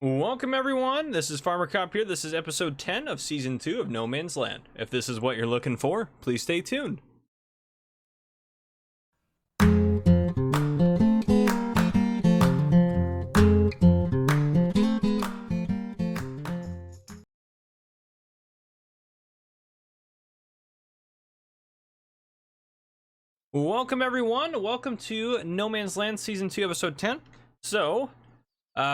Welcome everyone, this is Farmer Cop here. This is episode 10 of season 2 of No Man's Land. If this is what you're looking for, please stay tuned. Welcome everyone, welcome to No Man's Land season 2 episode 10. So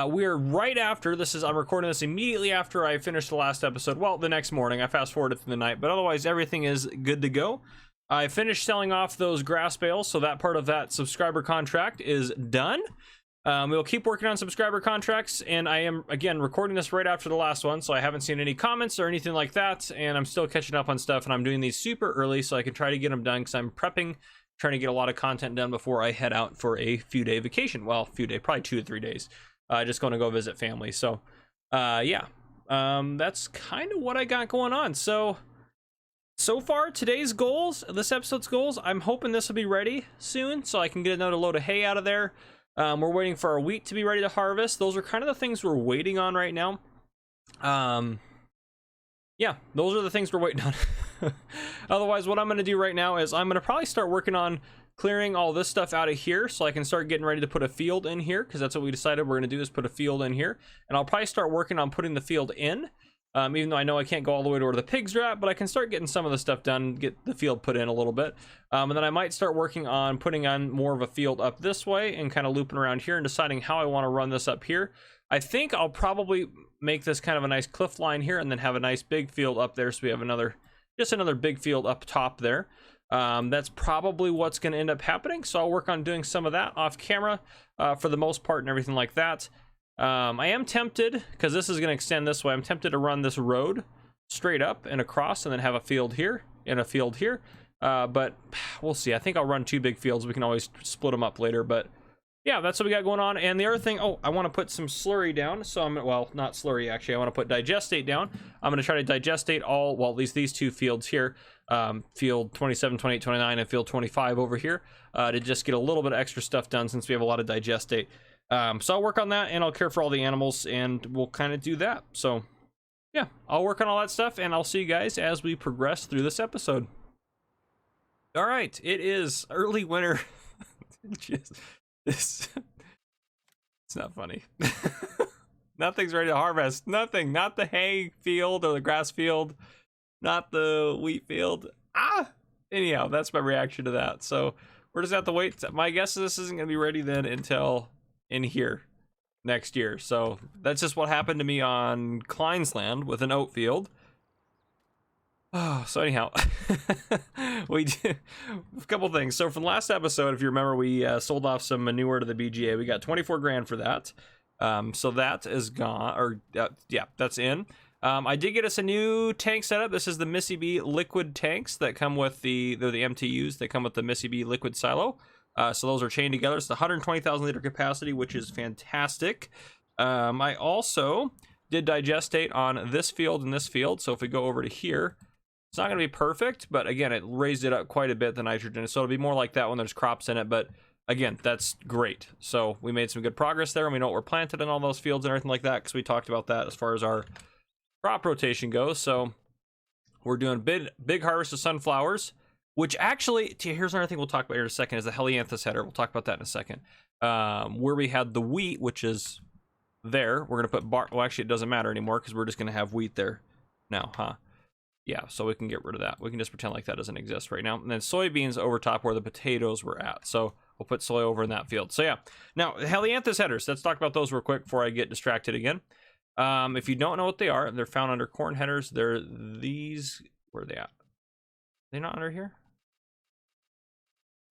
we're right after I'm recording this immediately after I finished the last episode. Well, the next morning. I fast forwarded through the night, but otherwise everything is good to go. I finished selling off those grass bales, so that part of that subscriber contract is done. We'll keep working on subscriber contracts, and I am again recording this right after the last one, so I haven't seen any comments or anything like that, and I'm still catching up on stuff, and I'm doing these super early so I can try to get them done because I'm prepping, trying to get a lot of content done before I head out for a few day vacation. Well, probably 2 to 3 days. Just going to go visit family. So yeah, that's kind of what I got going on. So far today's goals, this episode's goals, I'm hoping this will be ready soon so I can get another load of hay out of there. We're waiting for our wheat to be ready to harvest. Those are kind of the things we're waiting on right now. Yeah, those are the things we're waiting on. Otherwise, what I'm going to do right now is I'm going to probably start working on clearing all this stuff out of here so I can start getting ready to put a field in here, because that's what we decided we're going to do, is put a field in here. And I'll probably start working on putting the field in, even though I know I can't go all the way to where the pigs are at, but I can start getting some of the stuff done, get the field put in a little bit. And then I might start working on putting on more of a field up this way and kind of looping around here and deciding how I want to run this up here. I think I'll probably make this kind of a nice cliff line here and then have a nice big field up there, so we have just another big field up top there. That's probably what's going to end up happening, so I'll work on doing some of that off camera for the most part and everything like that. I am tempted, because this is going to extend this way, I'm tempted to run this road straight up and across and then have a field here and a field here, but we'll see. I think I'll run 2 big fields. We can always split them up later, but yeah, that's what we got going on. And the other thing, I want to put some slurry down, so well, not slurry actually, I want to put digestate down. I'm going to try to digestate all, well, at least these 2 fields here, field 27, 28, 29 and field 25 over here, to just get a little bit of extra stuff done since we have a lot of digestate. So I'll work on that, and I'll care for all the animals, and we'll kind of do that. So yeah, I'll work on all that stuff, and I'll see you guys as we progress through this episode. All right, it is early winter. It's not funny. Nothing's ready to harvest. Nothing. Not the hay field or the grass field. Not the wheat field. Anyhow, that's my reaction to that. So we're just have to wait. My guess is this isn't going to be ready then until in here next year. So that's just what happened to me on Klein's land with an oat field. Oh, so anyhow, we did a couple things. So from the last episode, if you remember, we sold off some manure to the BGA. We got 24 grand for that. So that is gone, or yeah, that's in. I did get us a new tank setup. This is the Missy B liquid tanks that come with they're the MTUs. They come with the Missy B liquid silo. So those are chained together. It's the 120,000 liter capacity, which is fantastic. I also did digestate on this field and this field. So if we go over to here, it's not going to be perfect, but again, it raised it up quite a bit, the nitrogen. So it'll be more like that when there's crops in it, but again, that's great. So we made some good progress there, and we know what we're planted in all those fields and everything like that, because we talked about that as far as our crop rotation goes. So we're doing big harvest of sunflowers, which actually, here's another thing we'll talk about here in a second, is the Helianthus header. We'll talk about that in a second. Where we had the wheat, which is there, we're going to put well, actually, it doesn't matter anymore, because we're just going to have wheat there now, huh? Yeah, so we can get rid of that. We can just pretend like that doesn't exist right now. And then soybeans over top where the potatoes were at. So we'll put soy over in that field. So yeah. Now, Helianthus headers. Let's talk about those real quick before I get distracted again. If you don't know what they are, they're found under corn headers. They're these. Where are they at? Are they not under here?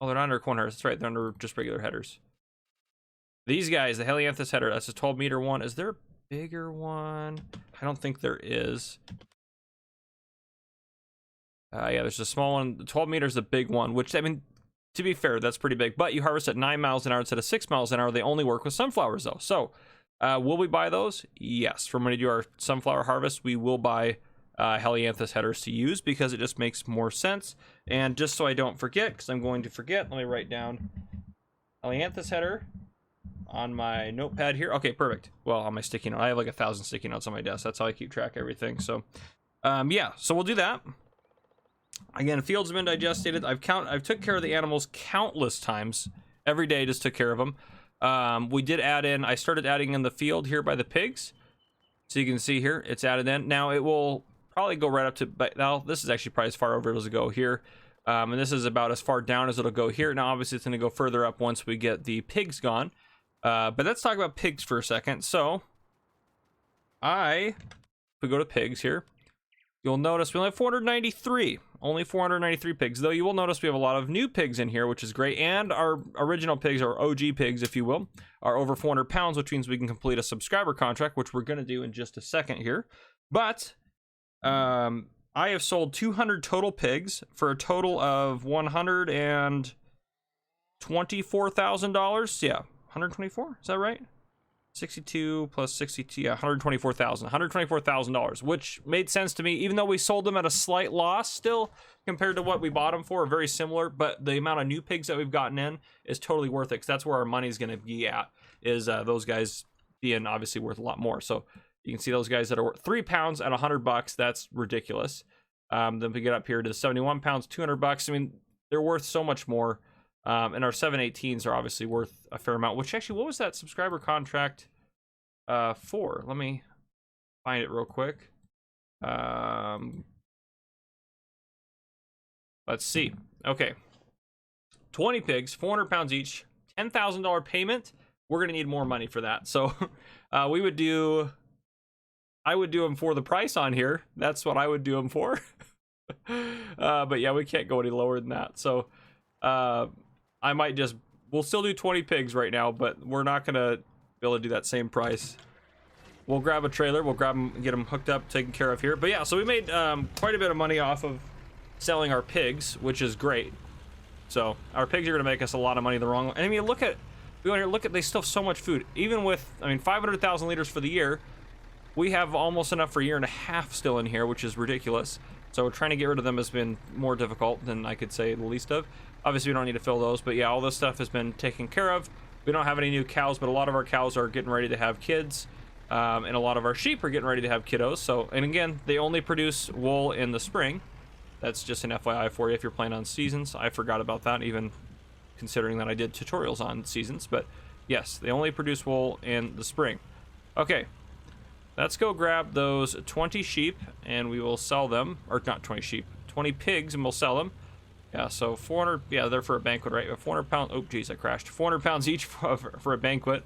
Oh, they're not under corn headers. That's right. They're under just regular headers. These guys, the Helianthus header, that's a 12-meter one. Is there a bigger one? I don't think there is. Yeah, there's a small one. 12 meters, the big one, which, I mean, to be fair, that's pretty big. But you harvest at 9 miles an hour instead of 6 miles an hour. They only work with sunflowers, though. So, will we buy those? Yes. From when we do our sunflower harvest, we will buy Helianthus headers to use, because it just makes more sense. And just so I don't forget, because I'm going to forget, let me write down Helianthus header on my notepad here. Okay, perfect. Well, on my sticky note, I have like 1,000 sticky notes on my desk. That's how I keep track of everything. So, yeah. So we'll do that. Again, fields have been digested. I've took care of the animals countless times. Every day, just took care of them. We did add in. I started adding in the field here by the pigs. So you can see here, it's added in. Now it will probably go right up to. But now this is actually probably as far over as it'll go here. And this is about as far down as it'll go here. Now, obviously, it's going to go further up once we get the pigs gone. But let's talk about pigs for a second. So, if we go to pigs here, you'll notice we only have 493. Only 493 pigs. Though you will notice we have a lot of new pigs in here, which is great. And our original pigs, or OG pigs, if you will, are over 400 pounds, which means we can complete a subscriber contract, which we're going to do in just a second here. But, I have sold 200 total pigs for a total of $124,000. Yeah, 124. Is that right? 62 plus 62. Yeah, $124,000, which made sense to me. Even though we sold them at a slight loss, still compared to what we bought them for, very similar. But the amount of new pigs that we've gotten in is totally worth it. Because that's where our money's going to be at. Is those guys being obviously worth a lot more. So. You can see those guys that are worth 3 pounds at $100. That's ridiculous. Then we get up here to the 71 pounds, $200. I mean, they're worth so much more. And our 718s are obviously worth a fair amount. Which actually, what was that subscriber contract for? Let me find it real quick. Let's see. Okay, 20 pigs, 400 pounds each, $10,000 payment. We're gonna need more money for that. So we would do. I would do them for the price on here. That's what I would do them for. But yeah, we can't go any lower than that. So I might just, we'll still do 20 pigs right now, but we're not going to be able to do that same price. We'll grab a trailer. We'll grab them, get them hooked up, taken care of here. But yeah, so we made quite a bit of money off of selling our pigs, which is great. So our pigs are going to make us a lot of money the wrong way. And I mean, look at, we want here, look at, they still have so much food. Even with, I mean, 500,000 liters for the year. We have almost enough for a year and a half still in here, which is ridiculous. So trying to get rid of them has been more difficult than I could say the least of. Obviously, we don't need to fill those, but yeah, all this stuff has been taken care of. We don't have any new cows, but a lot of our cows are getting ready to have kids. And a lot of our sheep are getting ready to have kiddos. So, and again, they only produce wool in the spring. That's just an FYI for you if you're playing on seasons. I forgot about that, even considering that I did tutorials on seasons. But yes, they only produce wool in the spring. Okay. Let's go grab those 20 sheep and we will sell them, or not 20 sheep, 20 pigs, and we'll sell them. Yeah, so 400, yeah, they're for a banquet, right? 400 pounds, oh geez, I crashed. 400 pounds each for a banquet.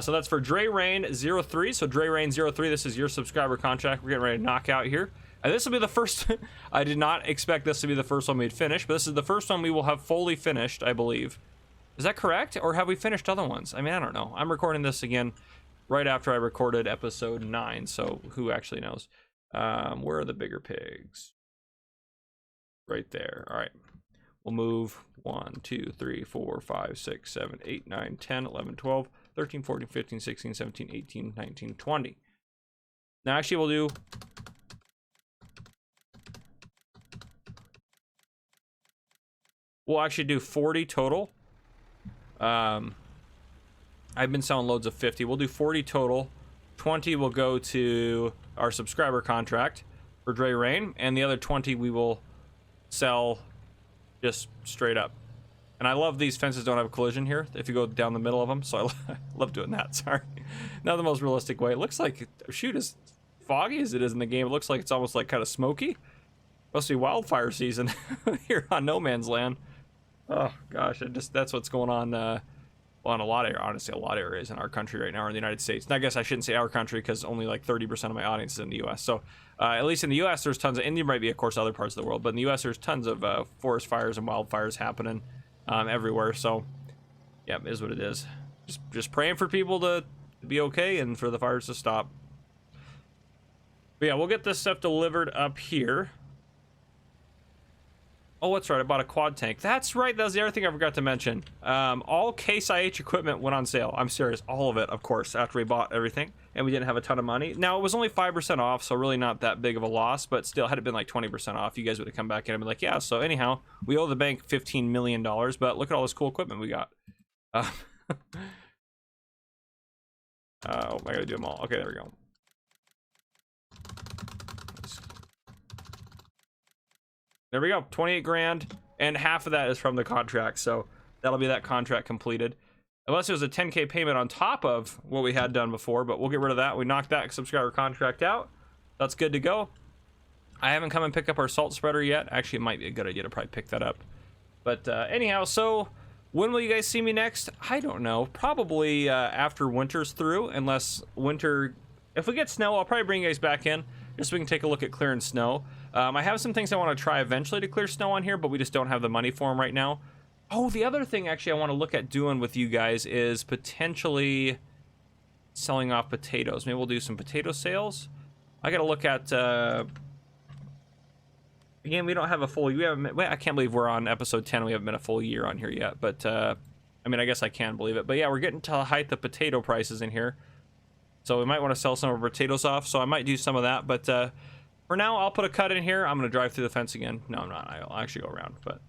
So that's for Dre Rain 03. So Dre Rain 03, this is your subscriber contract. We're getting ready to knock out here. And this will be the first, I did not expect this to be the first one we'd finish, but this is the first one we will have fully finished, I believe. Is that correct? Or have we finished other ones? I mean, I don't know. I'm recording this again right after I recorded episode 9, so who actually knows? Where are the bigger pigs? Right there. All right. We'll move 1, 2, 3, 4, 5, 6, 7, 8, 9, 10, 11, 12, 13, 14, 15, 16, 17, 18, 19, 20. Now, actually, we'll do... We'll actually do 40 total. I've been selling loads of 50. We'll do 40 total. 20 will go to our subscriber contract for Dre Rain, and the other 20 we will sell just straight up. And I love these fences don't have a collision here if you go down the middle of them, so I love doing that. Sorry. Not the most realistic way. It looks like, shoot, as foggy as it is in the game, it looks like it's almost like kind of smoky. Must be wildfire season here on No Man's Land. Oh gosh, that's what's going on well, in a lot of, honestly, a lot of areas in our country right now, or in the United States. And I guess I shouldn't say our country because only like 30% of my audience is in the U.S. So at least in the U.S., there's tons of, India might be, of course, other parts of the world, but in the U.S., there's tons of forest fires and wildfires happening everywhere. So yeah, it is what it is. Just praying for people to be okay and for the fires to stop. But yeah, we'll get this stuff delivered up here. Oh, that's right. I bought a quad tank. That's right. That was the other thing I forgot to mention. All Case IH equipment went on sale. I'm serious. All of it, of course, after we bought everything. And we didn't have a ton of money. Now, it was only 5% off, so really not that big of a loss. But still, had it been like 20% off, you guys would have come back in and been like, yeah, so anyhow, we owe the bank $15 million. But look at all this cool equipment we got. Oh, I gotta do them all. Okay, there we go. There we go. 28 grand, and half of that is from the contract. So that'll be that contract completed. Unless it was a 10K payment on top of what we had done before, but we'll get rid of that. We knocked that subscriber contract out. That's good to go. I haven't come and picked up our salt spreader yet. Actually, it might be a good idea to probably pick that up. But anyhow, so when will you guys see me next? I don't know. Probably after winter's through, unless winter... If we get snow, I'll probably bring you guys back in, just so we can take a look at clearing snow. I have some things I want to try eventually to clear snow on here, but we just don't have the money for them right now. Oh, the other thing actually I want to look at doing with you guys is potentially selling off potatoes. Maybe we'll do some potato sales. I got to look at... Again, we don't have a full... I can't believe we're on episode 10. We haven't been a full year on here yet. But, I mean, I guess I can believe it. But yeah, we're getting to the height of potato prices in here. So we might want to sell some of our potatoes off. So I might do some of that. But for now, I'll put a cut in here. I'm going to drive through the fence again. No, I'm not. I'll actually go around. But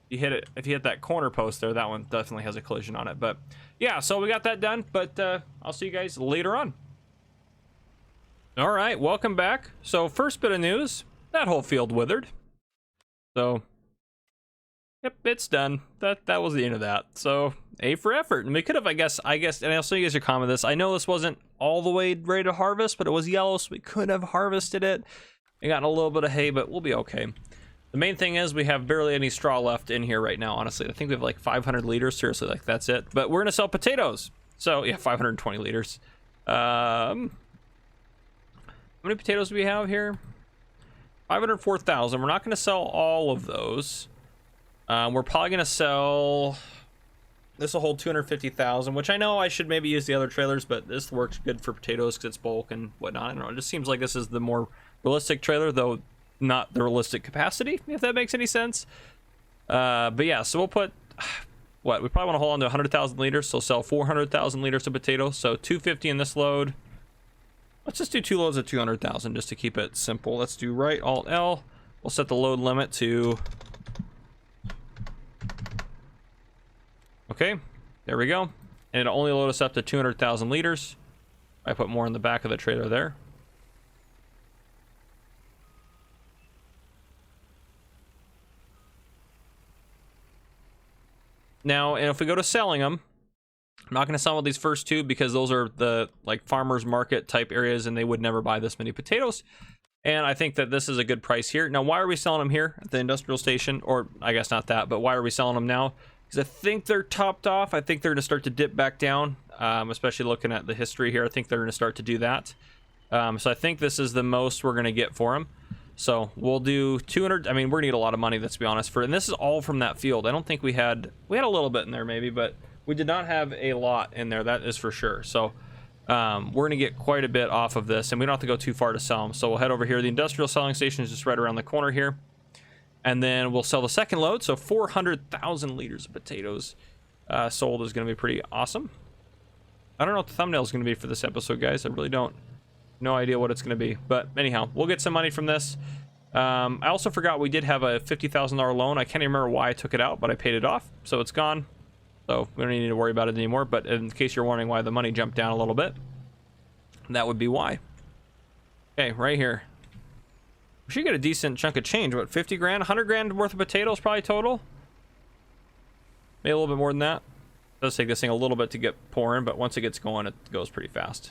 if you hit that corner post there, that one definitely has a collision on it. But yeah, so we got that done. But I'll see you guys later on. All right, welcome back. So first bit of news, that whole field withered. So, yep, it's done. That was the end of that. So, A for effort. And we could have, I guess, and I'll show you guys your comment this. I know this wasn't all the way ready to harvest, but it was yellow, so we could have harvested it and gotten a little bit of hay, but we'll be okay. The main thing is we have barely any straw left in here right now, honestly. I think we have like 500 liters, seriously, like that's it. But we're going to sell potatoes. So, yeah, 520 liters. How many potatoes do we have here? 504,000. We're not going to sell all of those. We're probably going to sell... This will hold 250,000, which I know I should maybe use the other trailers, but this works good for potatoes because it's bulk and whatnot. I don't know. It just seems like this is the more realistic trailer, though not the realistic capacity, if that makes any sense. But yeah, so we'll put... What? We probably want to hold on to 100,000 liters, so sell 400,000 liters of potatoes. So 250 in this load. Let's just do 2 loads of 200,000 just to keep it simple. Let's do right Alt L. We'll set the load limit to... Okay, there we go. And it'll only load us up to 200,000 liters. I put more in the back of the trailer there. Now, and if we go to selling them, I'm not going to sell with these first two because those are the like farmers market type areas and they would never buy this many potatoes. And I think that this is a good price here. Now, why are we selling them here at the industrial station? Or I guess not that, but why are we selling them now? Because I think they're topped off. I think they're going to start to dip back down, especially looking at the history here. I think they're going to start to do that. So I think this is the most we're going to get for them. So we'll do 200. I mean, we're going to need a lot of money, let's be honest. And this is all from that field. I don't think we had a little bit in there maybe, but we did not have a lot in there. That is for sure. So we're going to get quite a bit off of this, and we don't have to go too far to sell them. So we'll head over here. The industrial selling station is just right around the corner here. And then we'll sell the second load. So 400,000 liters of potatoes sold is going to be pretty awesome. I don't know what the thumbnail is going to be for this episode, guys. I really don't. No idea what it's going to be. But anyhow, we'll get some money from this. I also forgot we did have a $50,000 loan. I can't even remember why I took it out, but I paid it off. So it's gone. So we don't need to worry about it anymore. But in case you're wondering why the money jumped down a little bit, that would be why. Okay, right here. We should get a decent chunk of change. What, 50 grand? 100 grand worth of potatoes probably total? Maybe a little bit more than that. It does take this thing a little bit to get pouring, but once it gets going, it goes pretty fast.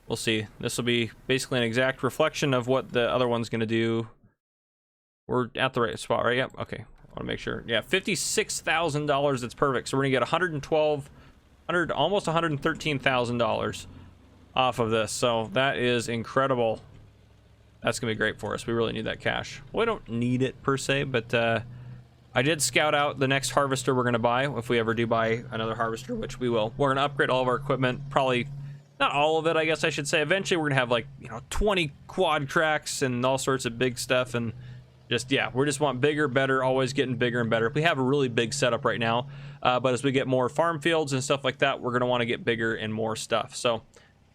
We'll see. This will be basically an exact reflection of what the other one's going to do. We're at the right spot, right? Yep. Okay. I want to make sure. Yeah, $56,000. That's perfect. So we're going to get almost $113,000 off of this. So that is incredible. That's going to be great for us. We really need that cash. Well, we don't need it per se, but I did scout out the next harvester we're going to buy. If we ever do buy another harvester, which we will. We're going to upgrade all of our equipment. Probably not all of it, I guess I should say. Eventually, we're going to have like, 20 quad tracks and all sorts of big stuff. And just, yeah, we just want bigger, better, always getting bigger and better. We have a really big setup right now. But as we get more farm fields and stuff like that, we're going to want to get bigger and more stuff. So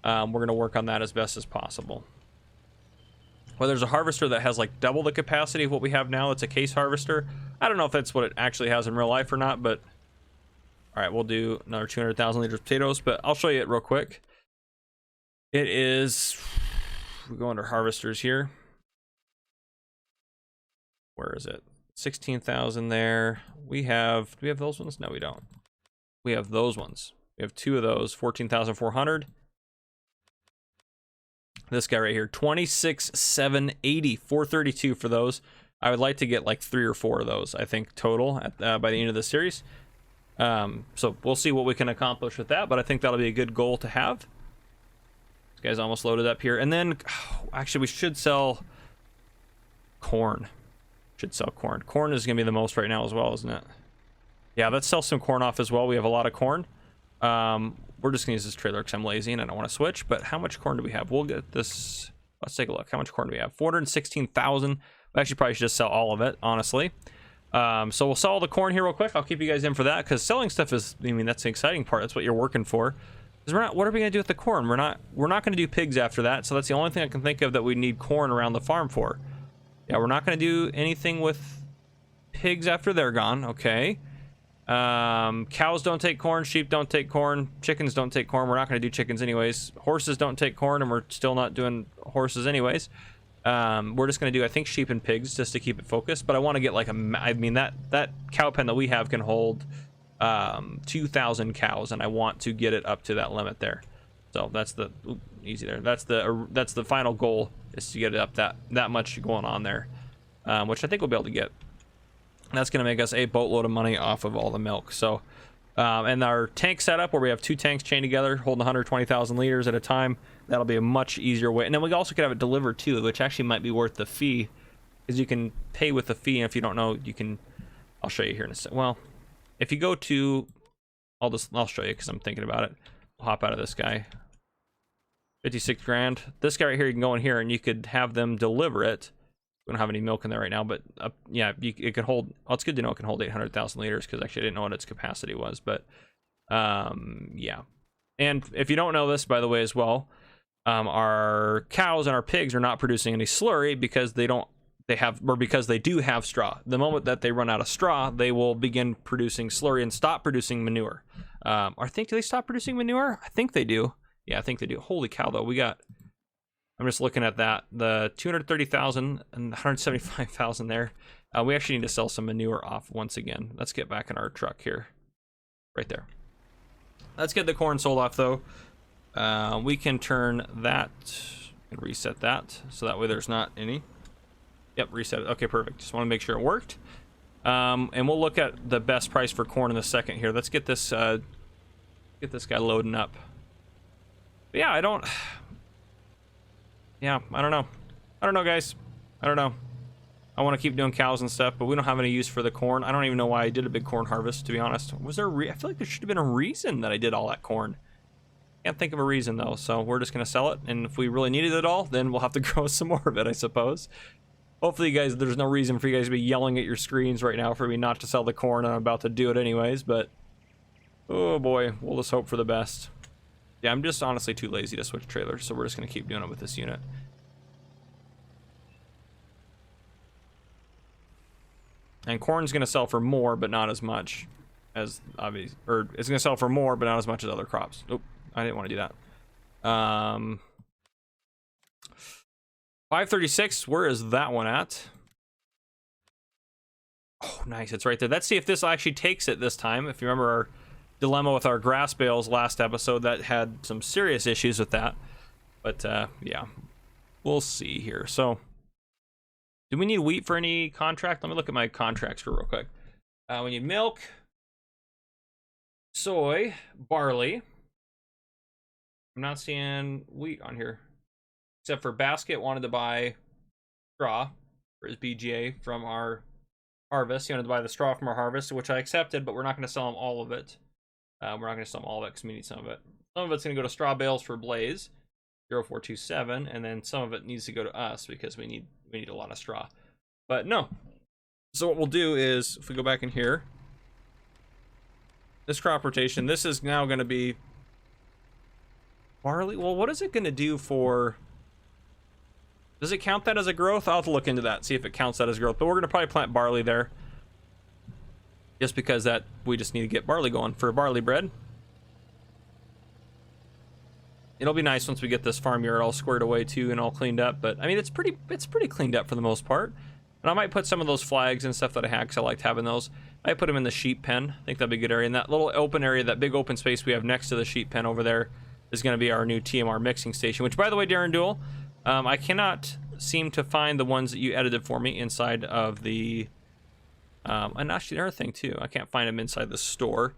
we're going to work on that as best as possible. Well, there's a harvester that has like double the capacity of what we have now. It's a case harvester. I don't know if that's what it actually has in real life or not, but All right, we'll do another 200,000 liters of potatoes, but I'll show you it real quick. It is, we go under harvesters here. Where is it? 16,000 there. Do we have those ones? No, we don't. We have those ones. We have 2 of those, 14,400. This guy right here, 26,780, 432 for those. I would like to get like 3 or 4 of those, I think, total at, by the end of the series. So we'll see what we can accomplish with that, but I think that'll be a good goal to have. This guy's almost loaded up here. And then, actually, we should sell corn. Should sell corn. Corn is going to be the most right now as well, isn't it? Yeah, let's sell some corn off as well. We have a lot of corn. We're just going to use this trailer because I'm lazy and I don't want to switch. But how much corn do we have? We'll get this. Let's take a look. How much corn do we have? 416,000. We actually probably should just sell all of it, honestly. So we'll sell all the corn here real quick. I'll keep you guys in for that because selling stuff is, I mean, that's the exciting part. That's what you're working for. Because we're not, what are we going to do with the corn? We're not going to do pigs after that. So that's the only thing I can think of that we need corn around the farm for. Yeah, we're not going to do anything with pigs after they're gone. Okay. Cows don't take corn, sheep don't take corn, chickens don't take corn. We're not going to do chickens anyways. Horses don't take corn, and we're still not doing horses anyways. We're just going to do, I think, sheep and pigs just to keep it focused. But I want to get like a, I mean, that cow pen that we have can hold 2,000 cows, and I want to get it up to that limit there. So that's the easy there. That's the final goal, is to get it up that much going on there, which I think we'll be able to get. That's going to make us a boatload of money off of all the milk. So, and our tank setup where we have 2 tanks chained together, holding 120,000 liters at a time. That'll be a much easier way. And then we also could have it delivered too, which actually might be worth the fee, because you can pay with the fee. And if you don't know, you can. I'll show you here in a second. Well, if you go to, I'll show you because I'm thinking about it. We'll hop out of this guy. 56 grand. This guy right here, you can go in here and you could have them deliver it. We don't have any milk in there right now, but yeah, it can hold. Well, it's good to know it can hold 800,000 liters, because actually I didn't know what its capacity was. But yeah. And if you don't know this, by the way, as well, our cows and our pigs are not producing any slurry because because they do have straw. The moment that they run out of straw, they will begin producing slurry and stop producing manure. I think, do they stop producing manure? I think they do. Yeah, I think they do. Holy cow, though. I'm just looking at that. The 230,000 and 175,000 there. We actually need to sell some manure off once again. Let's get back in our truck here. Right there. Let's get the corn sold off, though. We can turn that and reset that, so that way there's not any. Yep, reset it. Okay, perfect. Just want to make sure it worked. And we'll look at the best price for corn in a second here. Let's get this guy loading up. But yeah, I don't know, guys. I don't know. I want to keep doing cows and stuff, but we don't have any use for the corn. I don't even know why I did a big corn harvest, to be honest. Was there I feel like there should have been a reason that I did all that corn. Can't think of a reason, though, so we're just going to sell it, and if we really needed it all, then we'll have to grow some more of it, I suppose. Hopefully, you guys, there's no reason for you guys to be yelling at your screens right now for me not to sell the corn. I'm about to do it anyways, but oh boy, we'll just hope for the best. Yeah, I'm just honestly too lazy to switch trailers, so we're just going to keep doing it with this unit. And corn's going to sell for more, but not as much as obvious, or it's going to sell for more, but not as much as other crops. Oop, I didn't want to do that. 536, where is that one at? Oh, nice, it's right there. Let's see if this actually takes it this time. If you remember our dilemma with our grass bales last episode, that had some serious issues with that. But yeah, we'll see here. So do we need wheat for any contract? Let me look at my contracts for real quick. We need milk, soy, barley. I'm not seeing wheat on here, except for Basket wanted to buy straw for his BGA from our harvest. He wanted to buy the straw from our harvest, which I accepted, but we're not going to sell him all of it. We're not going to sell him all of it because we need some of it. Some of it's going to go to straw bales for Blaze 0427, and then some of it needs to go to us because we need a lot of straw. But no. So what we'll do is, if we go back in here, this crop rotation, this is now going to be barley. Well, what is it going to do for? Does it count that as a growth? I'll have to look into that, see if it counts that as growth. But we're going to probably plant barley there. just because that we just need to get barley going for barley bread. It'll be nice once we get this farmyard all squared away too and all cleaned up. But I mean, it's pretty cleaned up for the most part. And I might put some of those flags and stuff that I had because I liked having those. I put them in the sheep pen. I think that'd be a good area. And that little open area, that big open space we have next to the sheep pen over there, is going to be our new TMR mixing station. Which, by the way, Darren Duel, I cannot seem to find the ones that you edited for me inside of the. And actually, another thing too, I can't find them inside the store.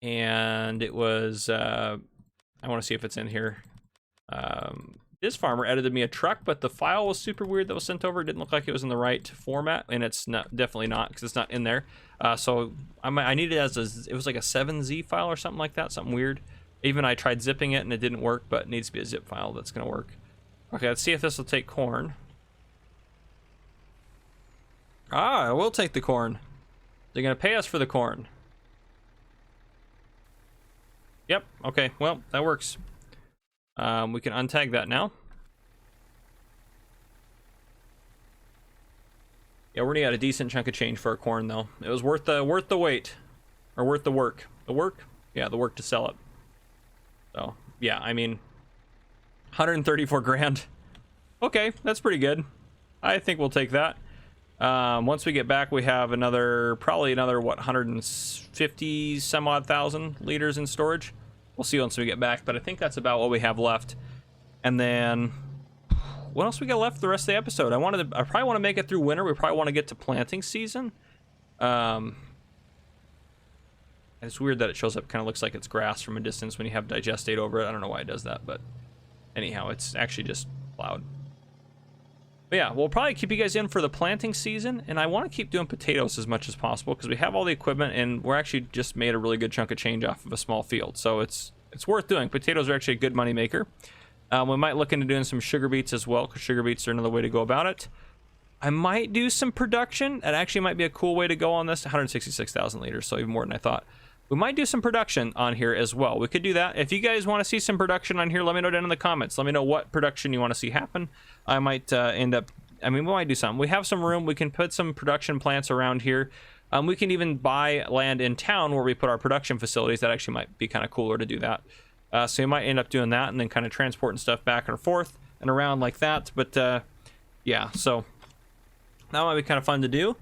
And it was. I want to see if it's in here. This farmer edited me a truck, but the file was super weird that was sent over. It didn't look like it was in the right format, and it's not, definitely not, because it's not in there. So I need it as it was like a 7Z file or something like that, something weird. Even I tried zipping it and it didn't work, but it needs to be a zip file that's going to work. Okay, let's see if this will take corn. Ah, it will take the corn. They're going to pay us for the corn. Yep, okay, well, that works. We can untag that now. Yeah, we're gonna get a decent chunk of change for our corn, though. It was worth the wait, or worth the work. The work? Yeah, the work to sell it. So yeah, I mean, 134 grand. Okay, that's pretty good. I think we'll take that. Once we get back, we have probably another what, 150 some odd thousand liters in storage. We'll see once we get back, but I think that's about what we have left. And then what else we got left for the rest of the episode? I probably want to make it through winter. We probably want to get to planting season. It's weird that it shows up, kind of looks like it's grass from a distance when you have digestate over it. I don't know why it does that, but anyhow, it's actually just plowed. But yeah, we'll probably keep you guys in for the planting season, and I want to keep doing potatoes as much as possible because we have all the equipment, and we're actually just made a really good chunk of change off of a small field, so it's worth doing. Potatoes are actually a good money maker. We might look into doing some sugar beets as well, because sugar beets are another way to go about it. I might do some production. That actually might be a cool way to go on this. 166,000 liters, so even more than I thought. We might do some production on here as well. We could do that. If you guys want to see some production on here, let me know down in the comments. Let me know what production you want to see happen. I might we might do something. We have some room. We can put some production plants around here. We can even buy land in town where we put our production facilities. That actually might be kind of cooler to do that. So you might end up doing that and then kind of transporting stuff back and forth and around like that. But yeah, so that might be kind of fun to do.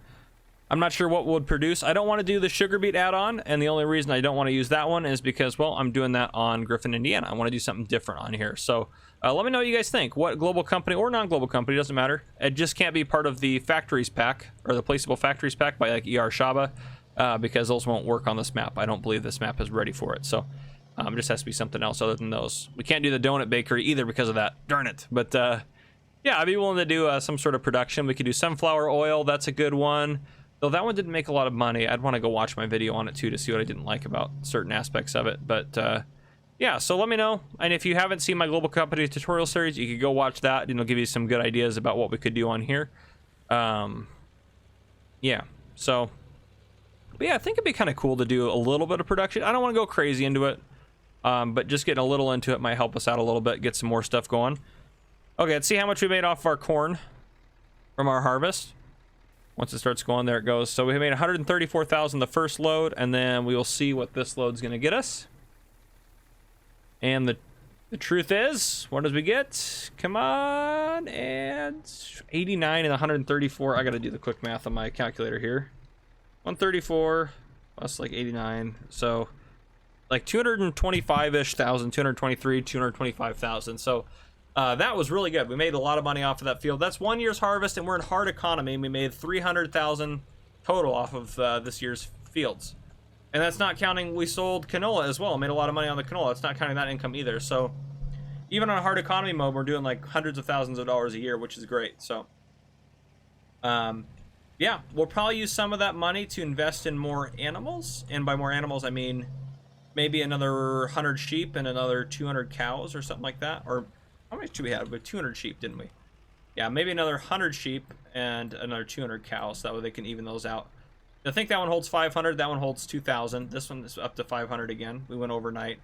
I'm not sure what would produce. I don't want to do the sugar beet add-on, and the only reason I don't want to use that one is because, well, I'm doing that on Griffin, Indiana. I want to do something different on here. So let me know what you guys think. What global company or non-global company, doesn't matter. It just can't be part of the factories pack or the placeable factories pack by like ER Shaba because those won't work on this map. I don't believe this map is ready for it. So it just has to be something else other than those. We can't do the donut bakery either because of that. Darn it. But yeah, I'd be willing to do some sort of production. We could do sunflower oil. That's a good one. Though that one didn't make a lot of money. I'd want to go watch my video on it too to see what I didn't like about certain aspects of it. But yeah, so let me know. And if you haven't seen my global company tutorial series, you could go watch that, and it'll give you some good ideas about what we could do on here. Yeah, so but yeah, I think it'd be kind of cool to do a little bit of production. I don't want to go crazy into it, but just getting a little into it might help us out a little bit, get some more stuff going. Okay, let's see how much we made off of our corn from our harvest. Once it starts going, there it goes. So we made 134,000 the first load, and then we will see what this load's going to get us. And the truth is, what does we get? Come on, and 89 and 134. I got to do the quick math on my calculator here. 134 plus like 89, so like 225-ish thousand, 223, 225,000. So that was really good. We made a lot of money off of that field. That's 1 year's harvest, and we're in hard economy. We made 300,000 total off of this year's fields. And that's not counting, we sold canola as well. Made a lot of money on the canola. It's not counting that income either. So even on a hard economy mode, we're doing like hundreds of thousands of dollars a year, which is great. So yeah, we'll probably use some of that money to invest in more animals. And by more animals, I mean maybe another 100 sheep and another 200 cows or something like that. Or how many did we have? We had 200 sheep, didn't we? Yeah, maybe another 100 sheep and another 200 cows. That way they can even those out. I think that one holds 500. That one holds 2,000. This one is up to 500 again. We went overnight.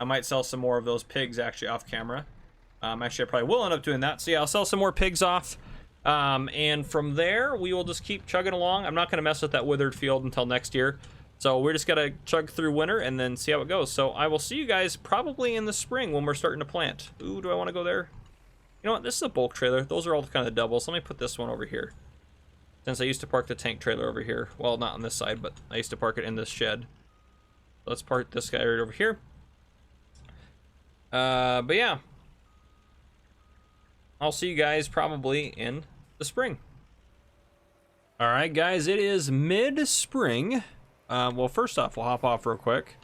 I might sell some more of those pigs actually off camera. Actually, I probably will end up doing that. So yeah, I'll sell some more pigs off. And from there, we will just keep chugging along. I'm not going to mess with that withered field until next year. So we're just going to chug through winter and then see how it goes. So I will see you guys probably in the spring when we're starting to plant. Ooh, do I want to go there? You know what? This is a bulk trailer. Those are all kind of doubles. Let me put this one over here. Since I used to park the tank trailer over here. Well, not on this side, but I used to park it in this shed. Let's park this guy right over here. But yeah. I'll see you guys probably in the spring. Alright guys, it is mid-spring. Well, first off, we'll hop off real quick.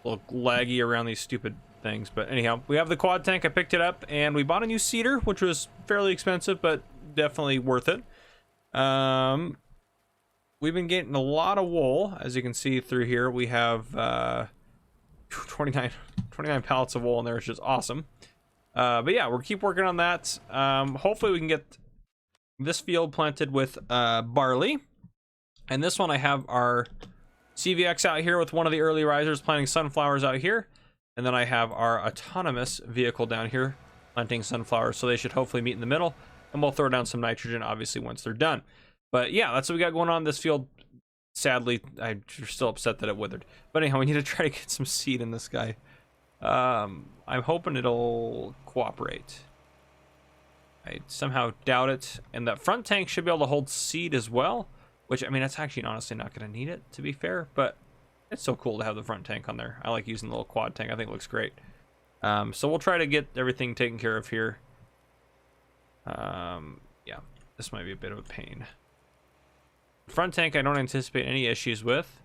A little laggy around these stupid things, but anyhow, we have the quad tank. I picked it up, and we bought a new seeder, which was fairly expensive, but definitely worth it. We've been getting a lot of wool, as you can see through here. We have 29 pallets of wool in there, which is awesome. But yeah, we'll keep working on that. Hopefully we can get this field planted with barley. And this one I have our CVX out here with one of the early risers planting sunflowers out here. And then I have our autonomous vehicle down here planting sunflowers. So they should hopefully meet in the middle. And we'll throw down some nitrogen, obviously, once they're done. But yeah, that's what we got going on in this field. Sadly, I'm still upset that it withered. But anyhow, we need to try to get some seed in this guy. I'm hoping it'll cooperate. I somehow doubt it. And that front tank should be able to hold seed as well. Which, I mean, that's actually honestly not going to need it, to be fair. But it's so cool to have the front tank on there. I like using the little quad tank. I think it looks great. So we'll try to get everything taken care of here. Yeah, this might be a bit of a pain. Front tank, I don't anticipate any issues with.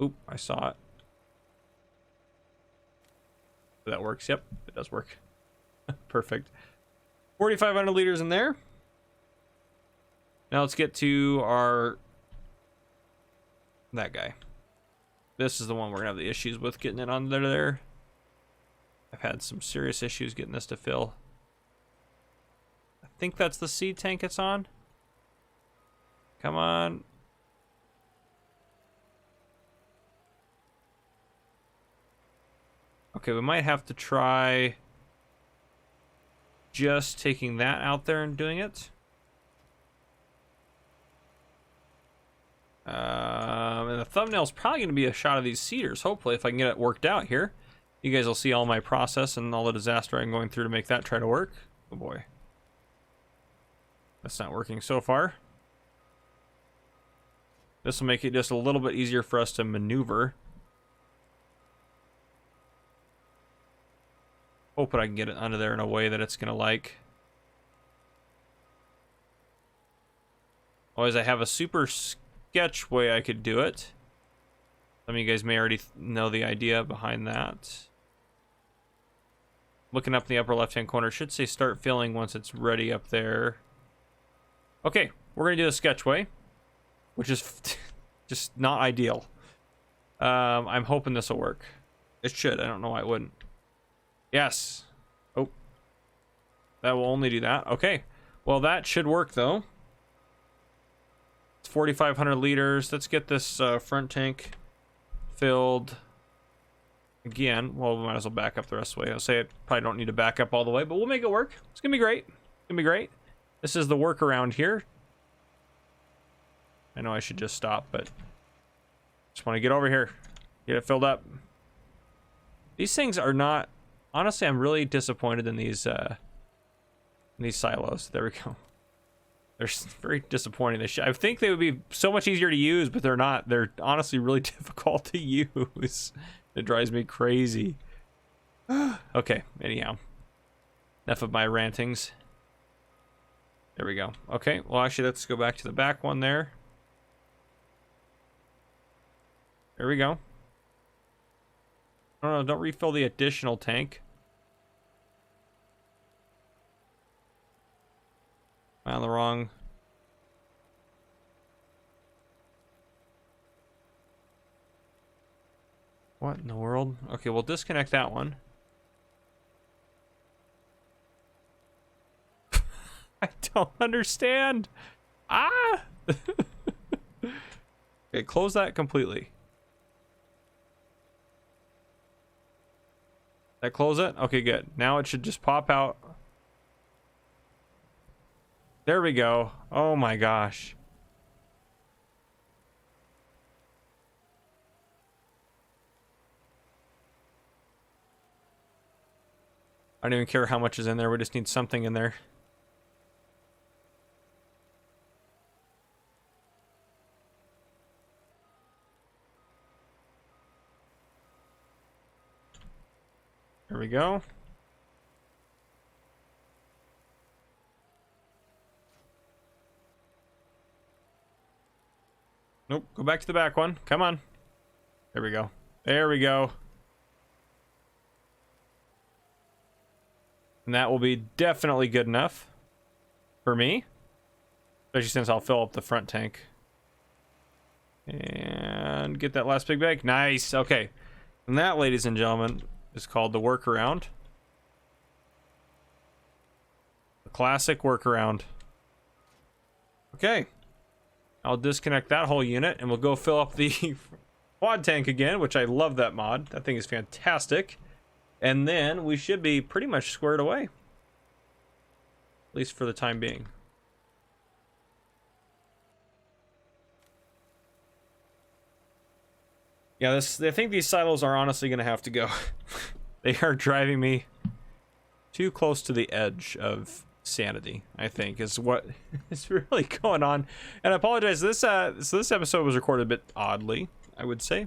Oop, I saw it. That works. Yep, it does work. Perfect. 4,500 liters in there. Now let's get to that guy. This is the one we're gonna have the issues with getting it under there. I've had some serious issues getting this to fill. I think that's the seed tank it's on. Come on. Okay, we might have to try just taking that out there and doing it. And the thumbnail is probably going to be a shot of these cedars, hopefully, if I can get it worked out here. You guys will see all my process and all the disaster I'm going through to make that try to work. Oh boy. That's not working so far. This will make it just a little bit easier for us to maneuver. Hoping I can get it under there in a way that it's going to like. Otherwise, I have a super sketch way I could do it. Some of you guys may already know the idea behind that. Looking up in the upper left-hand corner, it should say start filling once it's ready up there. Okay, we're going to do a sketch way, which is just not ideal. I'm hoping this will work. It should. I don't know why it wouldn't. Yes. Oh. That will only do that. Okay. Well, that should work, though. It's 4,500 liters. Let's get this front tank filled again. Well, we might as well back up the rest of the way. I'll say I probably don't need to back up all the way, but we'll make it work. It's going to be great. It's going to be great. This is the workaround here. I know I should just stop, but just want to get over here. Get it filled up. These things are not... Honestly, I'm really disappointed in these silos. There we go. They're very disappointing. I think they would be so much easier to use, but they're not. They're honestly really difficult to use. It drives me crazy. Okay, anyhow. Enough of my rantings. There we go. Okay, well, actually, let's go back to the back one there. There we go. No, don't refill the additional tank. Am I on the wrong? What in the world? Okay, we'll disconnect that one. I don't understand. Ah! Okay, close that completely. That close it? Okay, good. Now it should just pop out. There we go. Oh my gosh. I don't even care how much is in there. We just need something in there. There we go. Nope, go back to the back one. Come on. There we go. There we go. And that will be definitely good enough for me. Especially since I'll fill up the front tank. And get that last big bag. Nice. Okay. And that, ladies and gentlemen, is called the workaround. The classic workaround. Okay. I'll disconnect that whole unit and we'll go fill up the quad tank again, which I love that mod. That thing is fantastic. And then we should be pretty much squared away. At least for the time being. Yeah, I think these silos are honestly going to have to go. They are driving me too close to the edge of sanity, I think, is what is really going on. And I apologize, this episode was recorded a bit oddly, I would say.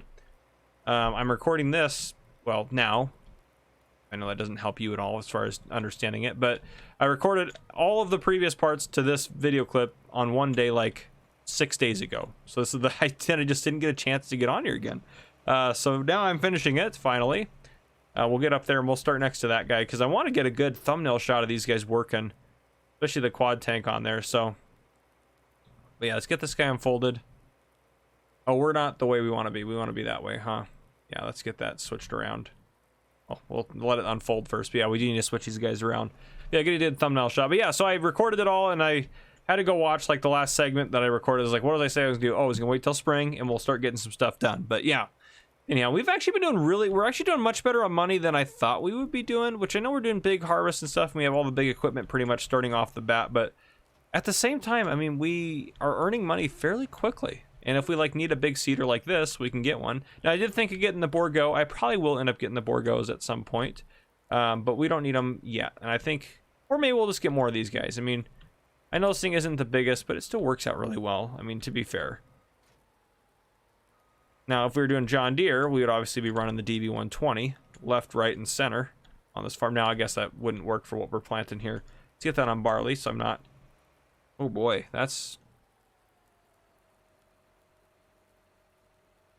I'm recording this, well, now. I know that doesn't help you at all as far as understanding it, but I recorded all of the previous parts to this video clip on one day, like 6 days ago. So this is I just didn't get a chance to get on here again. So now I'm finishing it finally. We'll get up there and we'll start next to that guy because I want to get a good thumbnail shot of these guys working, especially the quad tank on there. So, but yeah, let's get this guy unfolded. Oh, we're not the way we want to be. We want to be that way, huh? Yeah, let's get that switched around. Oh, we'll let it unfold first. But yeah, we do need to switch these guys around. Yeah, get a good thumbnail shot. But yeah, so I recorded it all and I had to go watch like the last segment that I recorded. I was like, what did I say I was gonna do? Oh, I was gonna wait till spring and we'll start getting some stuff done. But yeah, anyhow, we've actually been doing we're actually doing much better on money than I thought we would be doing, which I know we're doing big harvests and stuff and we have all the big equipment pretty much starting off the bat, but at the same time, I mean, we are earning money fairly quickly. And if we like need a big seeder like this, we can get one. Now I did think of getting the Borgo. I probably will end up getting the Borgos at some point, but we don't need them yet. And I think, or maybe we'll just get more of these guys. I mean, I know this thing isn't the biggest, but it still works out really well. I mean, to be fair. Now, if we were doing John Deere, we would obviously be running the DB120 left, right, and center on this farm. Now, I guess that wouldn't work for what we're planting here. Let's get that on barley, so I'm not... Oh boy, that's...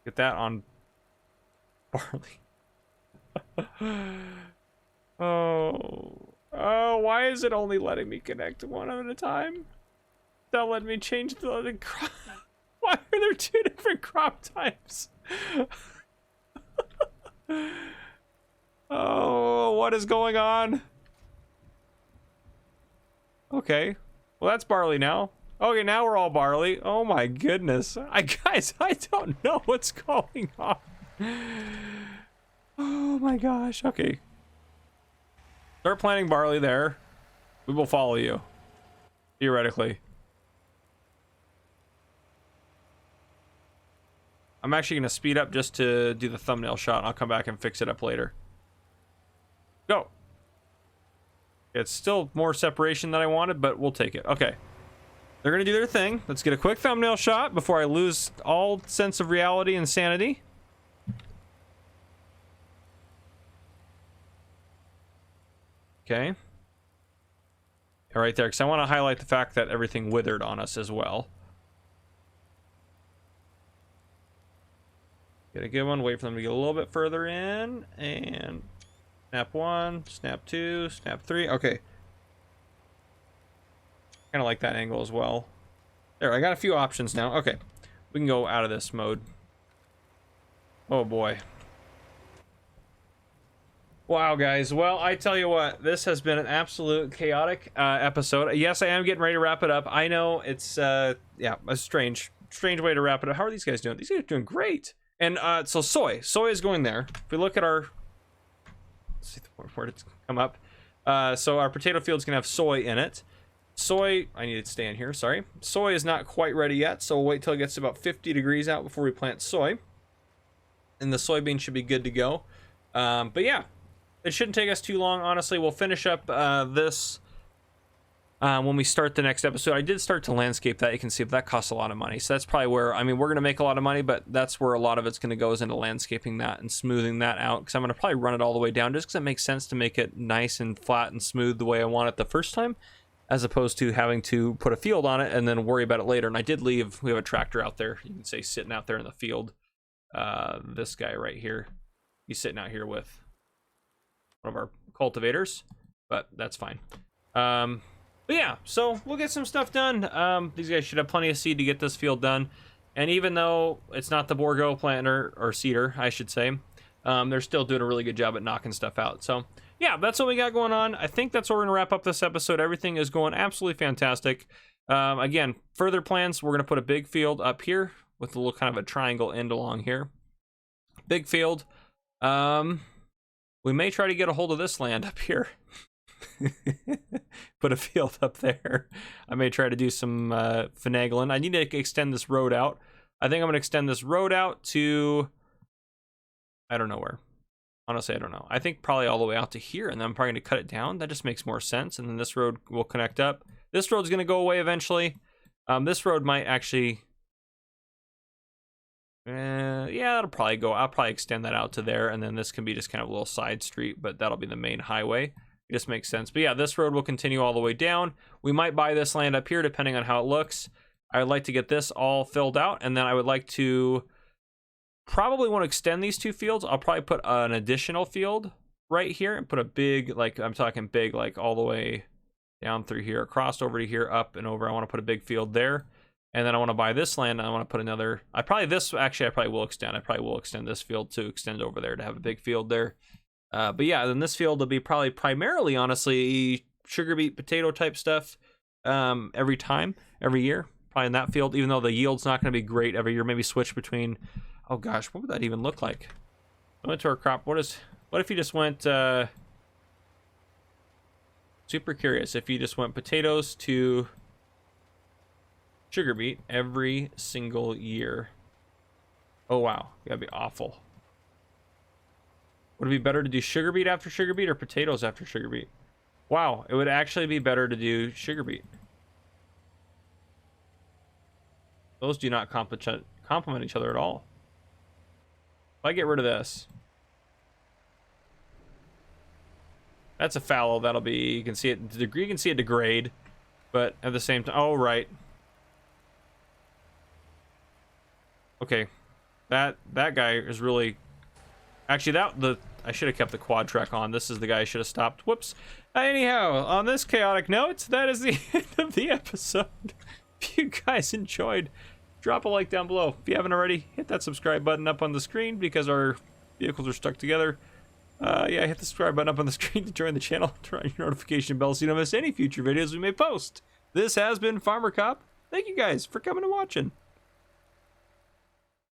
Get that on barley. Oh, why is it only letting me connect one at a time? That let me change the crop. Why are there two different crop types? Oh, what is going on? Okay, well that's barley now. Okay, now we're all barley. Oh my goodness. Guys, I don't know what's going on. Oh my gosh. Okay. Start planting barley there. We will follow you. Theoretically. I'm actually going to speed up just to do the thumbnail shot. I'll come back and fix it up later. Go. It's still more separation than I wanted, but we'll take it. Okay. They're gonna do their thing. Let's get a quick thumbnail shot before I lose all sense of reality and sanity. Okay. Right there, because I want to highlight the fact that everything withered on us as well. Get a good one. Wait for them to get a little bit further in. And snap one, snap two, snap three. Okay. Kind of like that angle as well. There, I got a few options now. Okay, we can go out of this mode. Oh boy. Wow, guys. Well, I tell you what, this has been an absolute chaotic episode. Yes, I am getting ready to wrap it up. I know it's yeah, a strange way to wrap it up. How are these guys doing? These guys are doing great. And so soy is going there. If we look at our Let's see where it's come up. So our potato field's gonna have soy in it. Soy, I need to stay in here, sorry. Soy is not quite ready yet, so we'll wait till it gets to about 50 degrees out before we plant soy. And the soybean should be good to go. But yeah, it shouldn't take us too long, honestly. We'll finish up this when we start the next episode. I did start to landscape that, you can see, but that costs a lot of money. So that's probably where, I mean, we're gonna make a lot of money, but that's where a lot of it's gonna go, is into landscaping that and smoothing that out. Because I'm gonna probably run it all the way down, just because it makes sense to make it nice and flat and smooth the way I want it the first time, as opposed to having to put a field on it and then worry about it later. And I did leave, we have a tractor out there, you can say, sitting out there in the field. This guy right here, he's sitting out here with one of our cultivators, but that's fine. But yeah, so we'll get some stuff done. These guys should have plenty of seed to get this field done. And even though it's not the Bordeaux planter, or seeder, I should say, they're still doing a really good job at knocking stuff out. So yeah, that's what we got going on. I think that's where we're gonna wrap up this episode. Everything is going absolutely fantastic. Again, further plans, we're gonna put a big field up here with a little kind of a triangle end along here. Big field. We may try to get a hold of this land up here. Put a field up there. I may try to do some finagling. I need to extend this road out. I think I'm gonna extend this road out to, I don't know where. Honestly, I don't know. I think probably all the way out to here, and then I'm probably gonna cut it down. That just makes more sense. And then this road will connect up. This road's gonna go away eventually. This road might actually, yeah, that'll probably go. I'll probably extend that out to there, and then this can be just kind of a little side street, but that'll be the main highway. It just makes sense. But yeah, this road will continue all the way down. We might buy this land up here depending on how it looks. I would like to get this all filled out, and then I would like to probably want to extend these two fields. I'll probably put an additional field right here and put a big, like, I'm talking big, like all the way down through here, across over to here, up and over. I want to put a big field there. And then I want to buy this land, and I want to put another, I probably will extend. I probably will extend this field to extend over there to have a big field there. But yeah, then this field will be probably primarily, honestly, sugar beet, potato type stuff every year. Probably in that field, even though the yield's not going to be great every year. Maybe switch between, oh gosh, what would that even look like? I went to our crop. What if you just went, super curious, if you just went potatoes to sugar beet every single year. Oh wow, that'd be awful. Would it be better to do sugar beet after sugar beet or potatoes after sugar beet? Wow, it would actually be better to do sugar beet. Those do not complement each other at all. If I get rid of this, that's a fallow. That'll be, you can see it, you can see it degrade, but at the same time, oh right. Okay, that guy is really, actually I should have kept the quad track on. This is the guy I should have stopped. Whoops. Anyhow, on this chaotic note, that is the end of the episode. If you guys enjoyed, drop a like down below. If you haven't already, hit that subscribe button up on the screen because our vehicles are stuck together. Yeah, hit the subscribe button up on the screen to join the channel. Turn on your notification bell so you don't miss any future videos we may post. This has been Farmer Cop. Thank you guys for coming and watching.